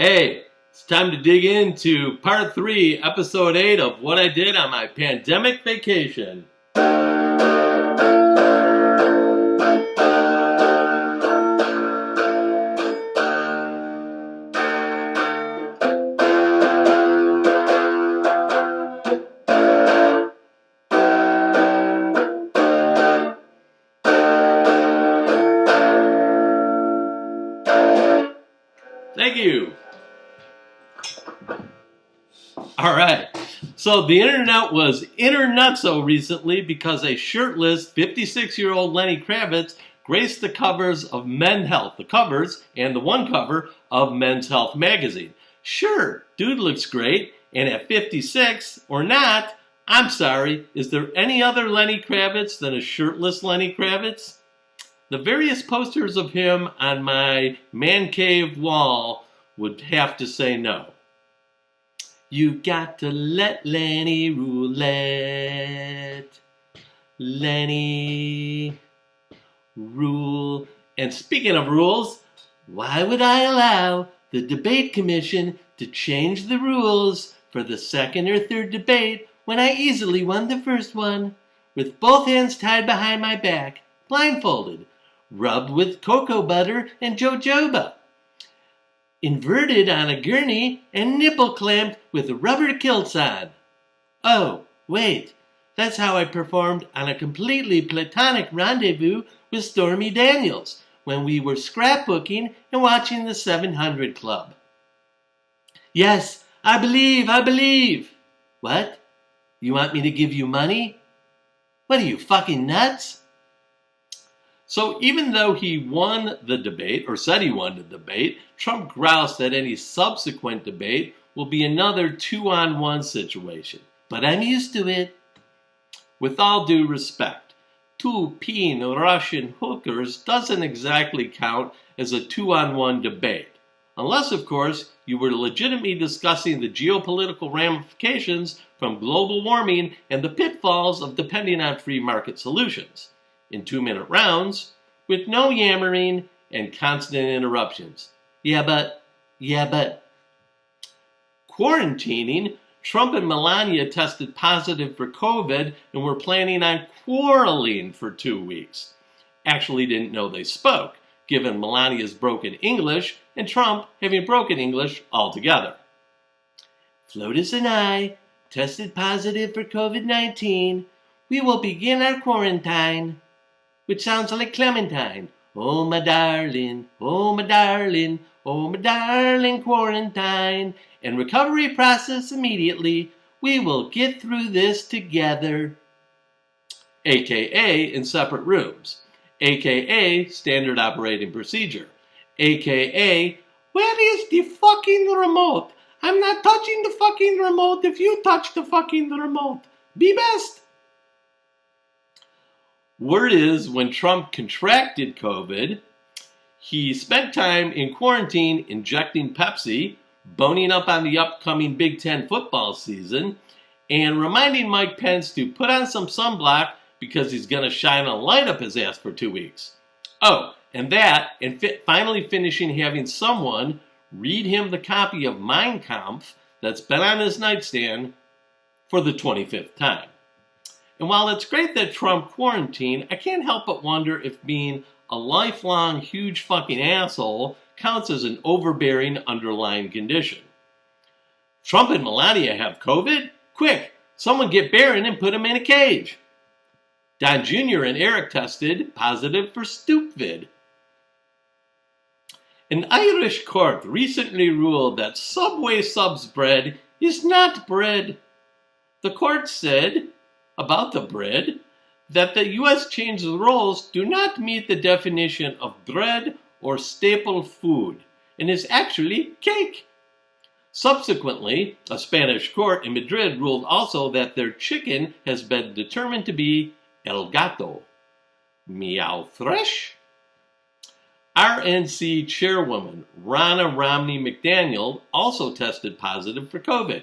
Hey, it's time to dig into part 3, episode 8 of what I did on my pandemic vacation. Thank you. All right. So the internet was internetso recently because a shirtless 56-year-old Lenny Kravitz graced the covers of Men's Health, the covers and the one cover of Men's Health magazine. Sure, dude looks great, and at 56 or not, I'm sorry, is there any other Lenny Kravitz than a shirtless Lenny Kravitz? The various posters of him on my man cave wall would have to say no. You got to let Lenny roulette. Lenny rule. And speaking of rules, why would I allow the debate commission to change the rules for the second or third debate when I easily won the first one, with both hands tied behind my back, blindfolded, rubbed with cocoa butter and jojoba, inverted on a gurney and nipple clamped with rubber kilts on? Oh, wait, that's how I performed on a completely platonic rendezvous with Stormy Daniels when we were scrapbooking and watching the 700 Club. Yes, I believe. What? You want me to give you money? What are you, fucking nuts? So even though he won the debate, or said he won the debate, Trump groused that any subsequent debate will be another 2-on-1 situation. But I'm used to it. With all due respect, 2 peen Russian hookers doesn't exactly count as a 2-on-1 debate. Unless, of course, you were legitimately discussing the geopolitical ramifications from global warming and the pitfalls of depending on free market solutions, in 2-minute rounds, with no yammering and constant interruptions. Yeah, but. Quarantining, Trump and Melania tested positive for COVID and were planning on quarreling for 2 weeks. Actually didn't know they spoke, given Melania's broken English and Trump having broken English altogether. Flotus and I tested positive for COVID-19. We will begin our quarantine. Which sounds like Clementine. Oh my darling, oh my darling, oh my darling quarantine. And recovery process immediately. We will get through this together. AKA in separate rooms. AKA standard operating procedure. AKA, where is the fucking remote? I'm not touching the fucking remote if you touch the fucking remote. Be best. Word is, when Trump contracted COVID, he spent time in quarantine injecting Pepsi, boning up on the upcoming Big Ten football season, and reminding Mike Pence to put on some sunblock because he's going to shine a light up his ass for 2 weeks. Oh, and finally finishing having someone read him the copy of Mein Kampf that's been on his nightstand for the 25th time. And while it's great that Trump quarantined, I can't help but wonder if being a lifelong huge fucking asshole counts as an overbearing underlying condition. Trump and Melania have COVID? Quick, someone get Barron and put him in a cage. Don Jr. and Eric tested positive for stupid. An Irish court recently ruled that Subway subs bread is not bread. The court said about the bread that the U.S. changed the rules do not meet the definition of bread or staple food and is actually cake. Subsequently, a Spanish court in Madrid ruled also that their chicken has been determined to be el gato, meow fresh. RNC chairwoman Ronna Romney McDaniel also tested positive for COVID,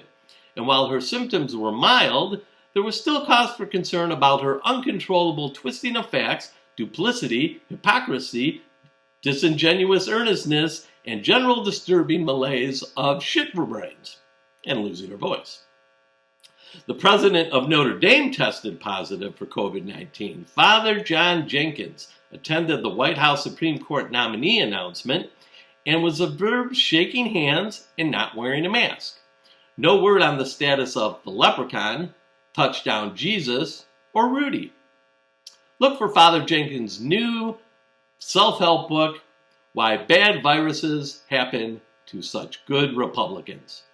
and while her symptoms were mild, there was still cause for concern about her uncontrollable twisting of facts, duplicity, hypocrisy, disingenuous earnestness, and general disturbing malaise of shit for brains and losing her voice. The president of Notre Dame tested positive for COVID-19. Father John Jenkins attended the White House Supreme Court nominee announcement and was observed shaking hands and not wearing a mask. No word on the status of the leprechaun, Touchdown Jesus, or Rudy. Look for Father Jenkins' new self-help book, Why Bad Viruses Happen to Such Good Republicans.